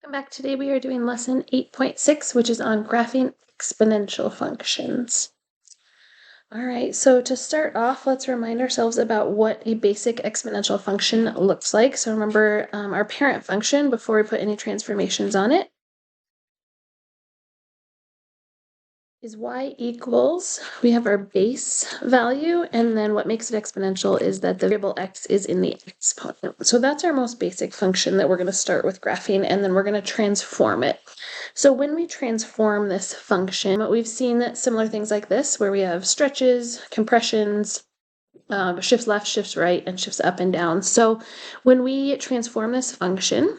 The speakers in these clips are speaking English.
Welcome back. Today we are doing lesson 8.6, which is on graphing exponential functions. All right, so to start off, let's remind ourselves about what a basic exponential function looks like. So remember our parent function before we put any transformations on it is y equals, we have our base value, and then what makes it exponential is that the variable x is in the exponent. So that's our most basic function that we're going to start with graphing, and then we're going to transform it. So when we transform this function, we've seen that similar things like this, where we have stretches, compressions, shifts left, shifts right, and shifts up and down. So when we transform this function,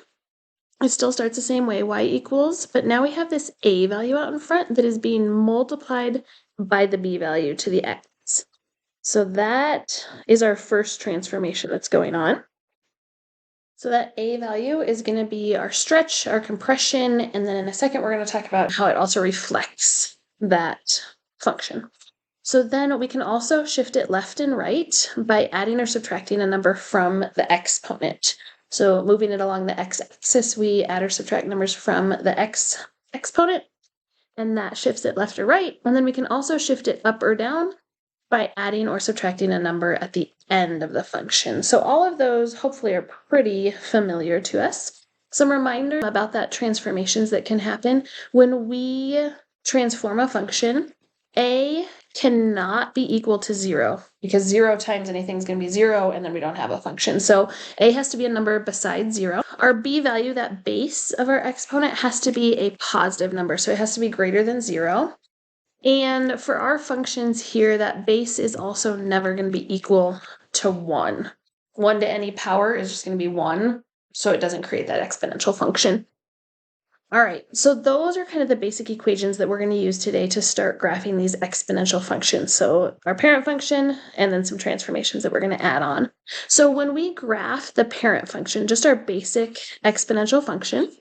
it still starts the same way, y equals, but now we have this a value out in front that is being multiplied by the b value to the x. So that is our first transformation that's going on. So that a value is going to be our stretch, our compression, and then in a second we're going to talk about how it also reflects that function. So then we can also shift it left and right by adding or subtracting a number from the exponent. So moving it along the x-axis, we add or subtract numbers from the exponent, and that shifts it left or right. And then we can also shift it up or down by adding or subtracting a number at the end of the function. So all of those hopefully are pretty familiar to us. Some reminders about that transformations that can happen. When we transform a function, a cannot be equal to 0 because 0 times anything is going to be 0 and then we don't have a function. So a has to be a number besides 0. Our b value, that base of our exponent, has to be a positive number. So it has to be greater than 0. And for our functions here, that base is also never going to be equal to 1. 1 to any power is just going to be 1, so it doesn't create that exponential function. All right, so those are kind of the basic equations that we're going to use today to start graphing these exponential functions. So our parent function and then some transformations that we're going to add on. So when we graph the parent function, just our basic exponential function,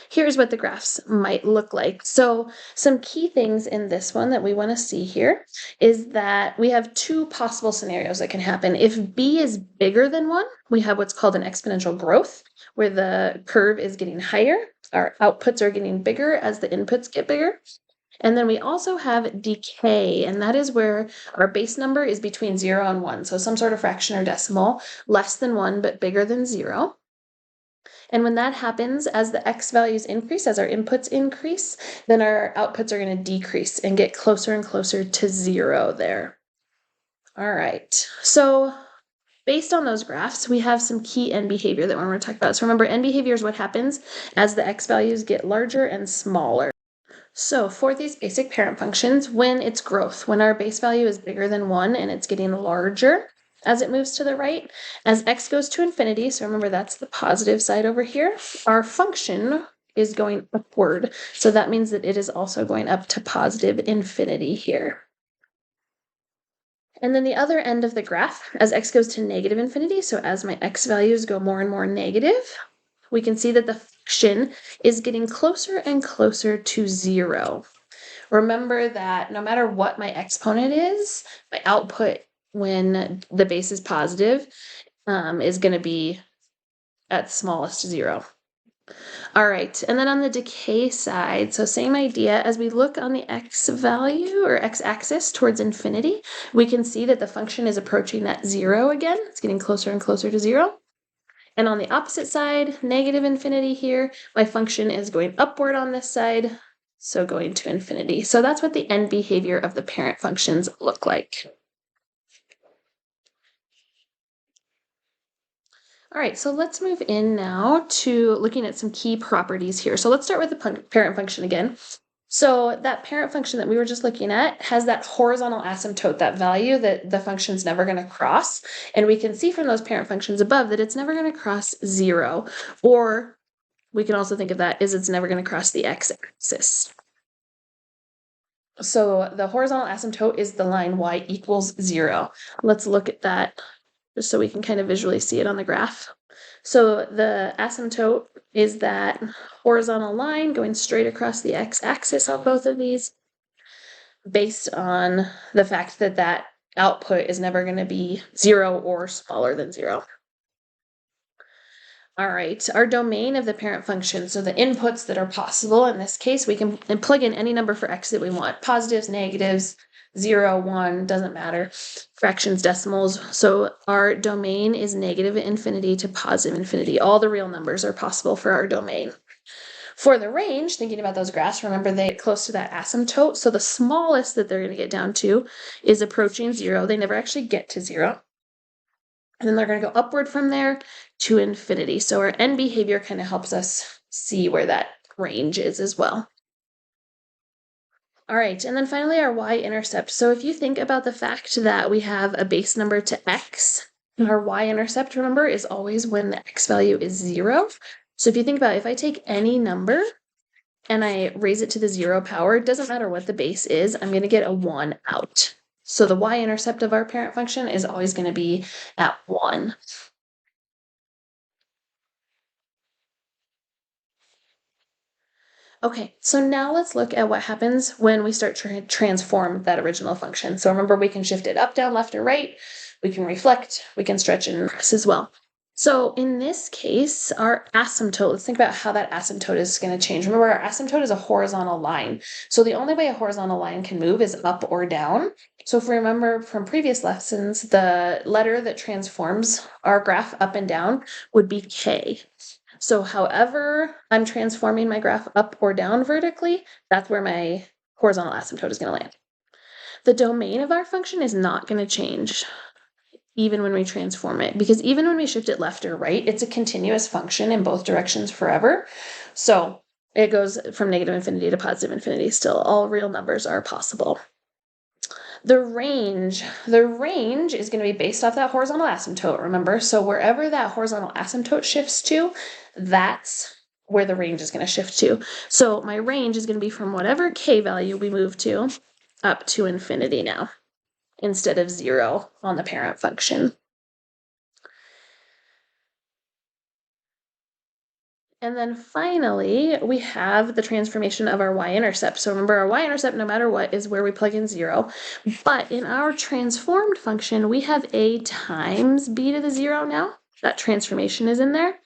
here's what the graphs might look like. So some key things in this one that we want to see here is that we have two possible scenarios that can happen. If b is bigger than 1, we have what's called an exponential growth, where the curve is getting higher. Our outputs are getting bigger as the inputs get bigger. And then we also have decay, and that is where our base number is between 0 and 1. So some sort of fraction or decimal, less than 1 but bigger than 0. And when that happens, as the x values increase, as our inputs increase, then our outputs are going to decrease and get closer and closer to 0 there. All right, so based on those graphs, we have some key end behavior that we're going to talk about. So remember, end behavior is what happens as the x values get larger and smaller. So for these basic parent functions, when it's growth, when our base value is bigger than 1 and it's getting larger as it moves to the right, as x goes to infinity, so remember that's the positive side over here, our function is going upward. So that means that it is also going up to positive infinity here. And then the other end of the graph, as x goes to negative infinity, so as my x values go more and more negative, we can see that the function is getting closer and closer to 0. Remember that no matter what my exponent is, my output when the base is positive is going to be at smallest 0. All right, and then on the decay side, so same idea, as we look on the x value or x-axis towards infinity, we can see that the function is approaching that 0 again. It's getting closer and closer to 0. And on the opposite side, negative infinity here, my function is going upward on this side, so going to infinity. So that's what the end behavior of the parent functions look like. All right, so let's move in now to looking at some key properties here. So let's start with the parent function again. So that parent function that we were just looking at has that horizontal asymptote, that value that the function's never going to cross. And we can see from those parent functions above that it's never going to cross 0. Or we can also think of that as it's never going to cross the x-axis. So the horizontal asymptote is the line y equals 0. Let's look at that just so we can kind of visually see it on the graph. So the asymptote is that horizontal line going straight across the x-axis on both of these, based on the fact that that output is never going to be 0 or smaller than 0. All right, our domain of the parent function, so the inputs that are possible, in this case, we can plug in any number for x that we want. Positives, negatives, 0, 1, doesn't matter. Fractions, decimals. So our domain is negative infinity to positive infinity. All the real numbers are possible for our domain. For the range, thinking about those graphs, remember they get close to that asymptote. So the smallest that they're going to get down to is approaching 0. They never actually get to 0. And then they're going to go upward from there to infinity. So our end behavior kind of helps us see where that range is as well. All right, and then finally our y-intercept. So if you think about the fact that we have a base number to x, our y-intercept, remember, is always when the x value is 0. So if you think about it, if I take any number and I raise it to the 0 power, it doesn't matter what the base is, I'm going to get a 1 out. So the y-intercept of our parent function is always going to be at 1. Okay, so now let's look at what happens when we start to transform that original function. So remember, we can shift it up, down, left, or right. We can reflect, we can stretch and press as well. So in this case, our asymptote, let's think about how that asymptote is going to change. Remember, our asymptote is a horizontal line. So the only way a horizontal line can move is up or down. So if we remember from previous lessons, the letter that transforms our graph up and down would be K. So however I'm transforming my graph up or down vertically, that's where my horizontal asymptote is going to land. The domain of our function is not going to change even when we transform it, because even when we shift it left or right, it's a continuous function in both directions forever. So it goes from negative infinity to positive infinity still. All real numbers are possible. The range is going to be based off that horizontal asymptote, remember? So wherever that horizontal asymptote shifts to, that's where the range is going to shift to. So my range is going to be from whatever k value we move to up to infinity now, instead of 0 on the parent function. And then finally, we have the transformation of our y-intercept. So remember, our y-intercept, no matter what, is where we plug in 0. But in our transformed function, we have a times b to the 0 now. That transformation is in there.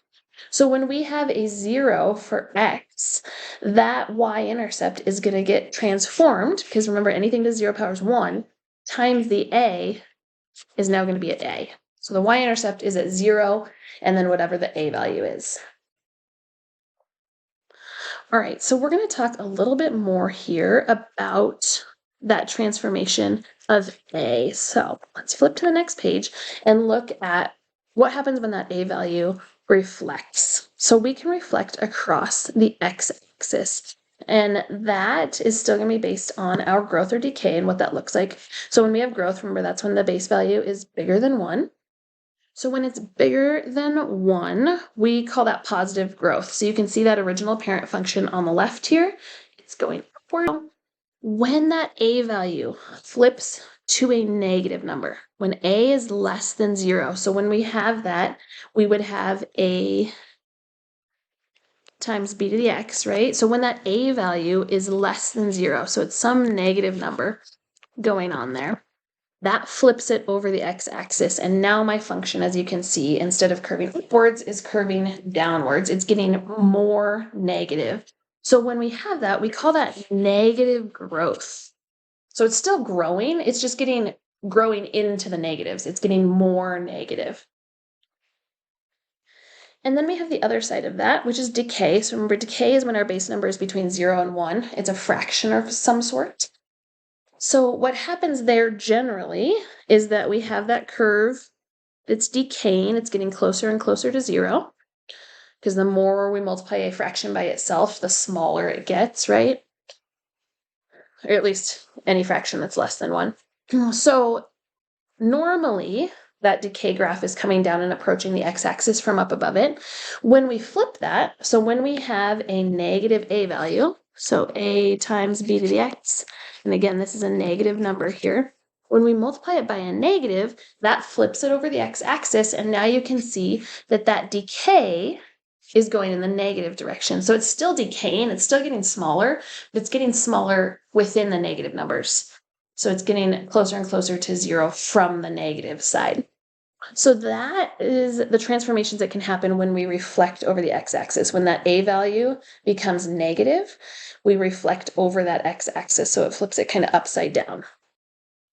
So when we have a 0 for x, that y-intercept is going to get transformed, because remember, anything to 0 power is 1, times the a is now going to be at a. So the y-intercept is at 0, and then whatever the a value is. All right, so we're going to talk a little bit more here about that transformation of a. So let's flip to the next page and look at what happens when that a value reflects. So we can reflect across the x-axis, and that is still going to be based on our growth or decay and what that looks like. So when we have growth, remember, that's when the base value is bigger than 1. So when it's bigger than 1, we call that positive growth. So you can see that original parent function on the left here, it's going upward. When that a value flips to a negative number, when a is less than 0, so when we have that, we would have a times b to the x, right? So when that a value is less than 0, so it's some negative number going on there, that flips it over the x-axis, and now my function, as you can see, instead of curving upwards, is curving downwards. It's getting more negative. So when we have that, we call that negative growth. So it's still growing, it's just growing into the negatives. It's getting more negative. And then we have the other side of that, which is decay. So remember, decay is when our base number is between 0 and 1. It's a fraction of some sort. So what happens there generally is that we have that curve that's decaying, it's getting closer and closer to 0, because the more we multiply a fraction by itself, the smaller it gets, right? Or at least any fraction that's less than 1. So normally that decay graph is coming down and approaching the x-axis from up above it. When we flip that, so when we have a negative a value, so a times b to the x, and again, this is a negative number here. When we multiply it by a negative, that flips it over the x-axis, and now you can see that that decay is going in the negative direction. So it's still decaying, it's still getting smaller, but it's getting smaller within the negative numbers. So it's getting closer and closer to 0 from the negative side. So that is the transformations that can happen when we reflect over the x-axis. When that a value becomes negative, we reflect over that x-axis, so it flips it kind of upside down.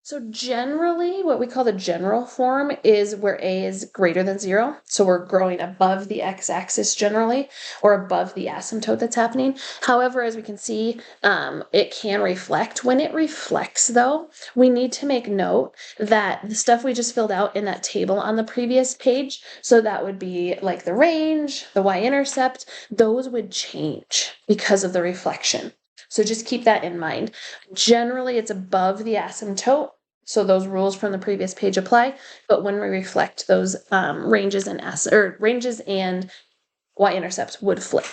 So generally, what we call the general form is where a is greater than 0. So we're growing above the x-axis generally, or above the asymptote that's happening. However, as we can see, it can reflect. When it reflects, though, we need to make note that the stuff we just filled out in that table on the previous page, so that would be like the range, the y-intercept, those would change because of the reflection. So just keep that in mind. Generally, it's above the asymptote, so those rules from the previous page apply. But when we reflect, those ranges and y-intercepts would flip.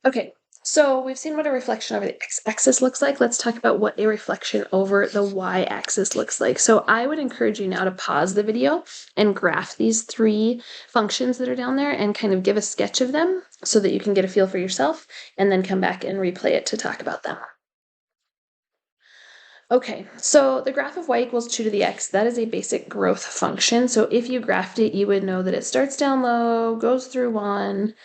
Okay, so we've seen what a reflection over the x-axis looks like. Let's talk about what a reflection over the y-axis looks like. So I would encourage you now to pause the video and graph these 3 functions that are down there and kind of give a sketch of them so that you can get a feel for yourself, and then come back and replay it to talk about them. Okay, so the graph of y equals 2 to the x, that is a basic growth function. So if you graphed it, you would know that it starts down low, goes through 1,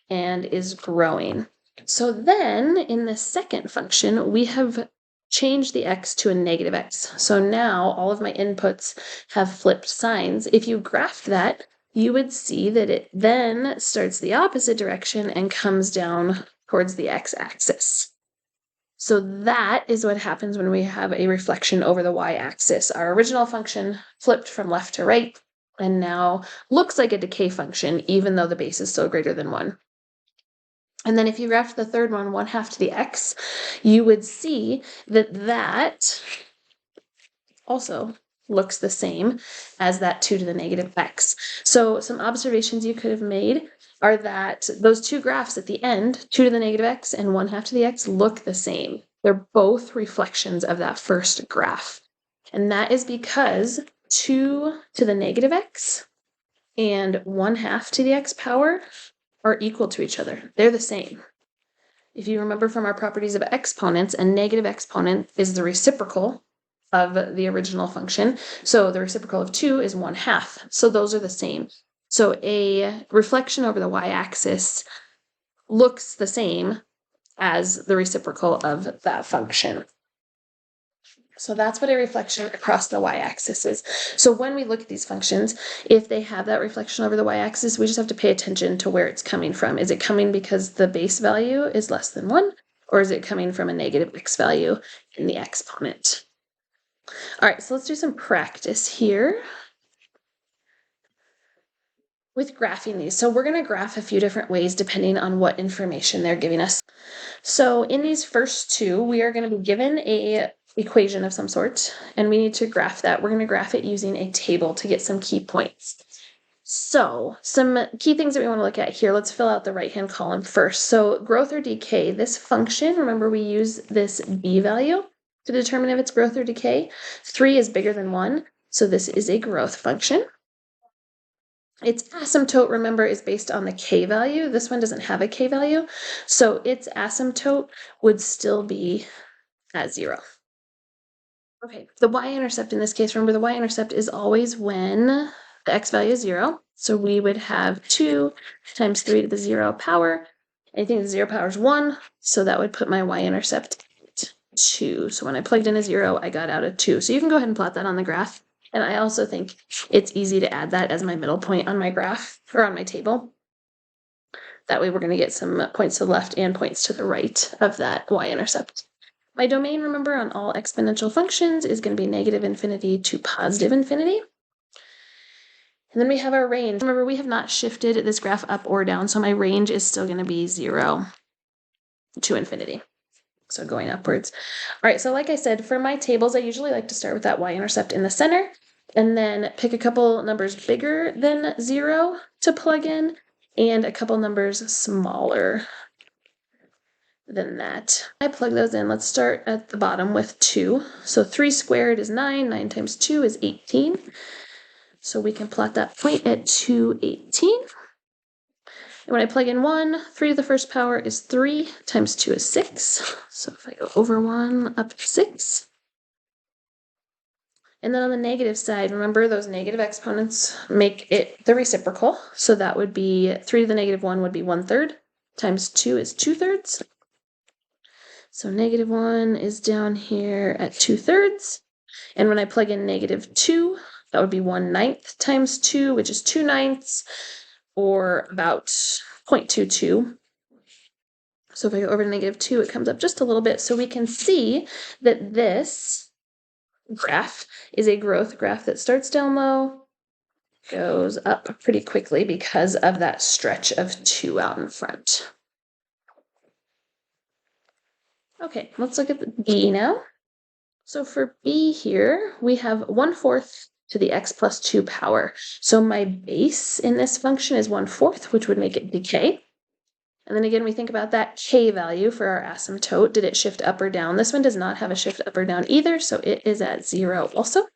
and is growing. So then in the second function, we have changed the x to a negative x. So now all of my inputs have flipped signs. If you graphed that, you would see that it then starts the opposite direction and comes down towards the x-axis. So that is what happens when we have a reflection over the y-axis. Our original function flipped from left to right and now looks like a decay function, even though the base is still greater than 1. And then if you graph the third one, 1/2 to the x, you would see that that also looks the same as that 2 to the negative x. So some observations you could have made are that those 2 graphs at the end, 2 to the negative x and 1/2 to the x, look the same. They're both reflections of that first graph. And that is because 2 to the negative x and 1/2 to the x power are equal to each other. They're the same. If you remember from our properties of exponents, a negative exponent is the reciprocal of the original function. So the reciprocal of 2 is 1/2. So those are the same. So a reflection over the y-axis looks the same as the reciprocal of that function. So that's what a reflection across the y-axis is. So when we look at these functions, if they have that reflection over the y-axis, we just have to pay attention to where it's coming from. Is it coming because the base value is less than 1, or is it coming from a negative x value in the exponent? All right, so let's do some practice here with graphing these. So we're going to graph a few different ways depending on what information they're giving us. So in these first 2, we are going to be given a equation of some sort, and we need to graph that. We're going to graph it using a table to get some key points. So some key things that we want to look at here, let's fill out the right-hand column first. So growth or decay, this function, remember we use this b value to determine if it's growth or decay. 3 is bigger than 1, so this is a growth function. Its asymptote, remember, is based on the k value. This one doesn't have a k value, so its asymptote would still be at 0. Okay, the y-intercept in this case, remember the y-intercept is always when the x value is 0. So we would have 2 times 3 to the 0 power. Anything to the 0 power is 1, so that would put my y-intercept at 2. So when I plugged in a 0, I got out a 2. So you can go ahead and plot that on the graph. And I also think it's easy to add that as my middle point on my graph, or on my table. That way we're going to get some points to the left and points to the right of that y-intercept. My domain, remember, on all exponential functions is going to be -infinity to +infinity. And then we have our range. Remember, we have not shifted this graph up or down, so my range is still going to be 0 to infinity. So going upwards. All right, so like I said, for my tables, I usually like to start with that y-intercept in the center, and then pick a couple numbers bigger than 0 to plug in, and a couple numbers smaller than that. I plug those in. Let's start at the bottom with 2. So 3 squared is 9. 9 times 2 is 18. So we can plot that point at 218. And when I plug in 1, 3 to the first power is 3 times 2 is 6. So if I go over 1 up to 6. And then on the negative side, remember those negative exponents make it the reciprocal. So that would be 3 to the negative 1 would be 1/3 times 2 is 2/3. So negative 1 is down here at 2/3. And when I plug in negative 2, that would be 1/9 times 2, which is 2/9, or about 0.22. So if I go over to negative 2, it comes up just a little bit. So we can see that this graph is a growth graph that starts down low, goes up pretty quickly because of that stretch of 2 out in front. Okay, let's look at the B now. So for B here, we have 1/4 to the x plus 2 power. So my base in this function is 1/4, which would make it decay. And then again, we think about that k value for our asymptote. Did it shift up or down? This one does not have a shift up or down either, so it is at 0 also.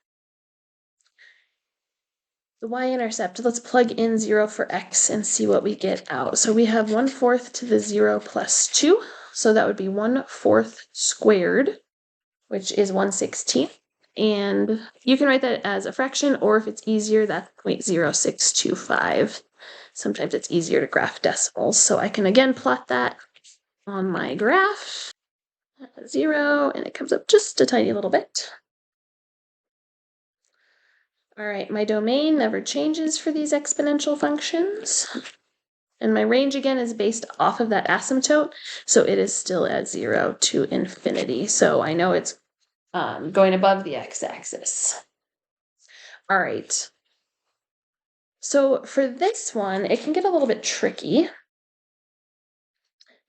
The y-intercept, let's plug in 0 for x and see what we get out. So we have 1/4 to the 0 plus 2, so that would be 1/4 squared, which is 1/16. And you can write that as a fraction, or if it's easier, that's 0.0625. Sometimes it's easier to graph decimals. So I can again plot that on my graph, 0, and it comes up just a tiny little bit. All right, my domain never changes for these exponential functions. And my range again is based off of that asymptote, so it is still at 0 to infinity. So I know it's going above the x-axis. All right. So for this one, it can get a little bit tricky.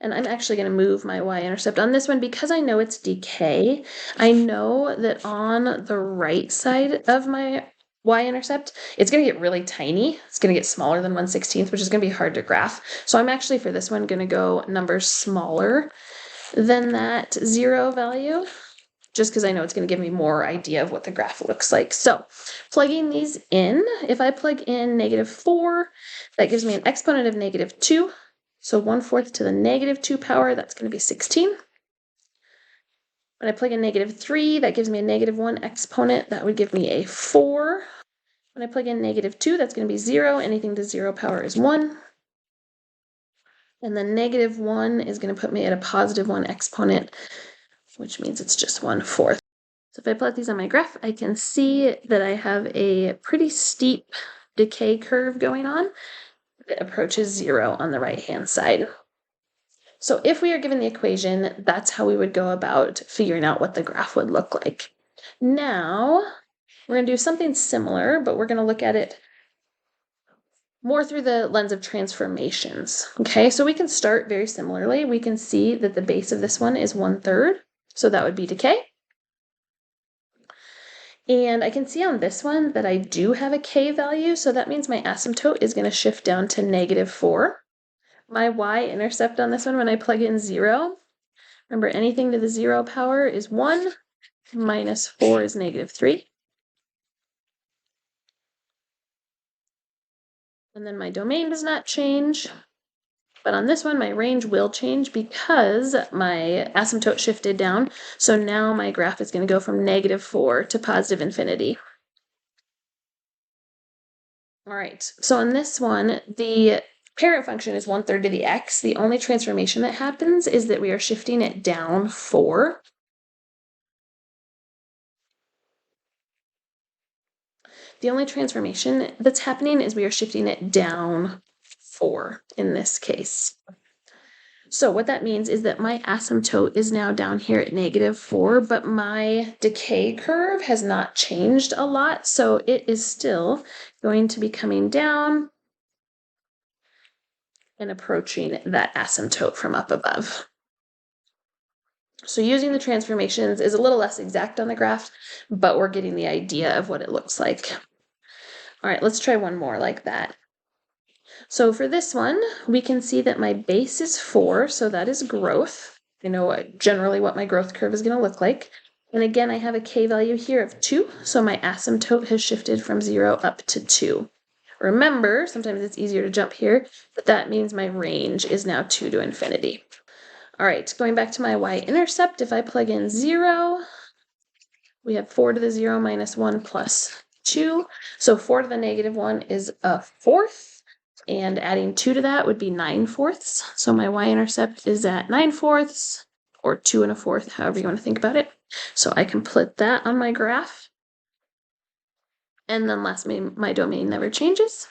And I'm actually going to move my y-intercept on this one because I know it's decay. I know that on the right side of my y-intercept, it's going to get really tiny. It's going to get smaller than 1/16, which is going to be hard to graph. So I'm actually, for this one, going to go numbers smaller than that 0 value, just because I know it's going to give me more idea of what the graph looks like. So plugging these in, if I plug in -4, that gives me an exponent of -2. So 1/4 to the -2 power, that's going to be 16. When I plug in -3, that gives me a -1 exponent. That would give me a 4. When I plug in -2, that's going to be 0. Anything to 0 power is 1. And then -1 is going to put me at a +1 exponent, which means it's just 1/4. So if I plot these on my graph, I can see that I have a pretty steep decay curve going on that approaches 0 on the right-hand side. So if we are given the equation, that's how we would go about figuring out what the graph would look like. Now, we're going to do something similar, but we're going to look at it more through the lens of transformations. Okay, so we can start very similarly. We can see that the base of this one is 1/3, so that would be decay. And I can see on this one that I do have a k value, so that means my asymptote is going to shift down to -4. My y-intercept on this one, when I plug in 0, remember anything to the 0 power is 1, -4 is -3. And then my domain does not change. But on this one, my range will change because my asymptote shifted down. So now my graph is going to go from -4 to +infinity. All right, so on this one, the parent function is 1/3 to the x. The only transformation that happens is that we are shifting it down 4. The only transformation that's happening is we are shifting it down 4 in this case. So what that means is that my asymptote is now down here at -4, but my decay curve has not changed a lot, so it is still going to be coming down and approaching that asymptote from up above. So using the transformations is a little less exact on the graph, but we're getting the idea of what it looks like. All right, let's try one more like that. So for this one, we can see that my base is 4, so that is growth. I know generally what my growth curve is going to look like. And again, I have a k value here of 2, so my asymptote has shifted from 0 up to 2. Remember, sometimes it's easier to jump here, but that means my range is now 2 to infinity. All right, going back to my y-intercept, if I plug in 0, we have 4 to the 0 minus 1 plus 2. So 4 to the negative 1 is a fourth, and adding 2 to that would be 9/4. So my y-intercept is at 9/4, or 2 1/4, however you want to think about it. So I can put that on my graph. And then lastly, my domain never changes.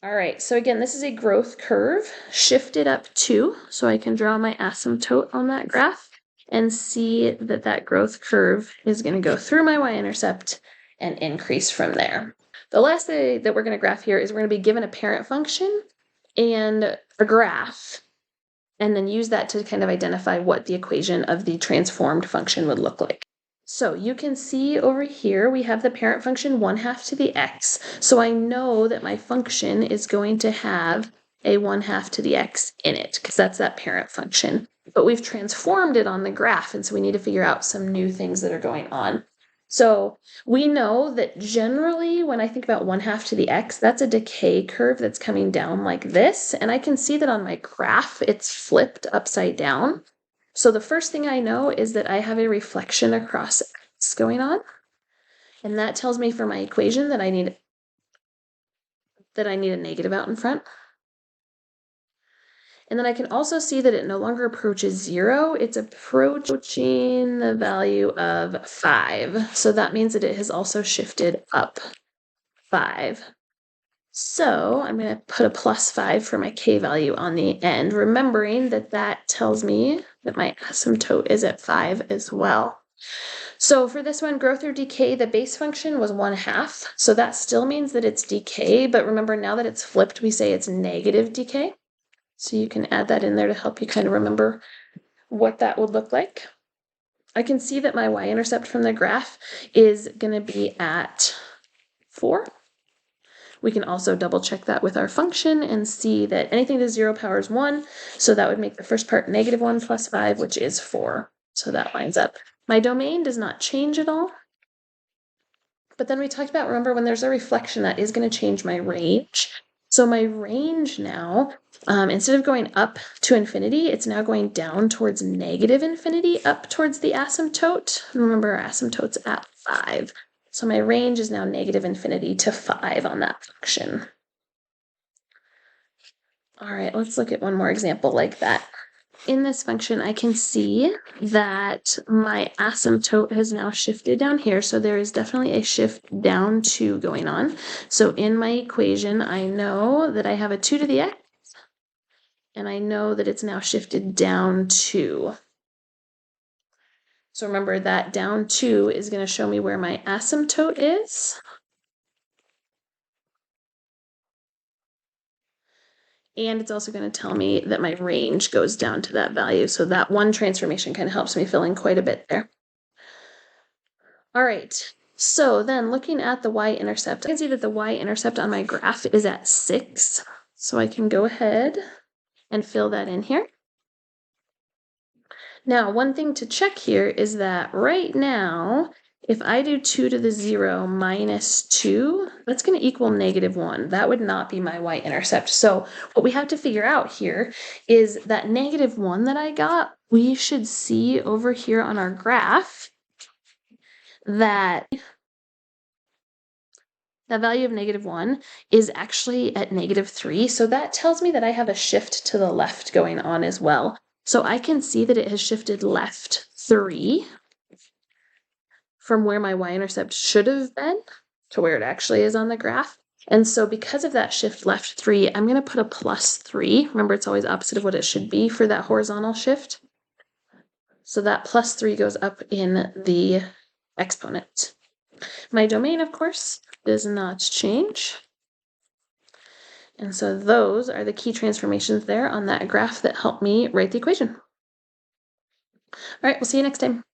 All right, so again, this is a growth curve shifted up 2. So I can draw my asymptote on that graph and see that that growth curve is going to go through my y-intercept and increase from there. The last thing that we're going to graph here is we're going to be given a parent function and a graph, and then use that to kind of identify what the equation of the transformed function would look like. So you can see over here, we have the parent function 1/2 to the x. So I know that my function is going to have a 1/2 to the x in it, because that's that parent function. But we've transformed it on the graph, and so we need to figure out some new things that are going on. So we know that generally when I think about 1/2 to the x, that's a decay curve that's coming down like this. And I can see that on my graph, it's flipped upside down. So the first thing I know is that I have a reflection across x going on. And that tells me for my equation that I need a negative out in front. And then I can also see that it no longer approaches 0. It's approaching the value of 5. So that means that it has also shifted up 5. So I'm going to put a +5 for my k value on the end, remembering that that tells me that my asymptote is at 5 as well. So for this one, growth or decay, the base function was 1/2. So that still means that it's decay, but remember now that it's flipped, we say it's negative decay. So you can add that in there to help you kind of remember what that would look like. I can see that my y-intercept from the graph is going to be at 4. We can also double check that with our function and see that anything to 0 powers 1. So that would make the first part -1 plus 5, which is 4. So that lines up. My domain does not change at all. But then we talked about, remember, when there's a reflection, that is going to change my range. So my range now, instead of going up to infinity, it's now going down towards -infinity, up towards the asymptote. Remember, our asymptote's at 5. So my range is now -infinity to 5 on that function. All right, let's look at one more example like that. In this function, I can see that my asymptote has now shifted down here. So there is definitely a shift down 2 going on. So in my equation, I know that I have a 2 to the x, and I know that it's now shifted down 2. So remember that down 2 is going to show me where my asymptote is. And it's also going to tell me that my range goes down to that value. So that one transformation kind of helps me fill in quite a bit there. All right, so then looking at the y-intercept, I can see that the y-intercept on my graph is at 6. So I can go ahead and fill that in here. Now, one thing to check here is that right now, if I do 2 to the 0 minus 2, that's going to equal -1. That would not be my y-intercept. So what we have to figure out here is that -1 that I got, we should see over here on our graph that the value of -1 is actually at -3. So that tells me that I have a shift to the left going on as well. So I can see that it has shifted left 3 from where my y-intercept should have been to where it actually is on the graph. And so because of that shift left 3, I'm going to put a +3. Remember, it's always opposite of what it should be for that horizontal shift. So that +3 goes up in the exponent. My domain, of course, does not change. And so those are the key transformations there on that graph that help me write the equation. All right, we'll see you next time.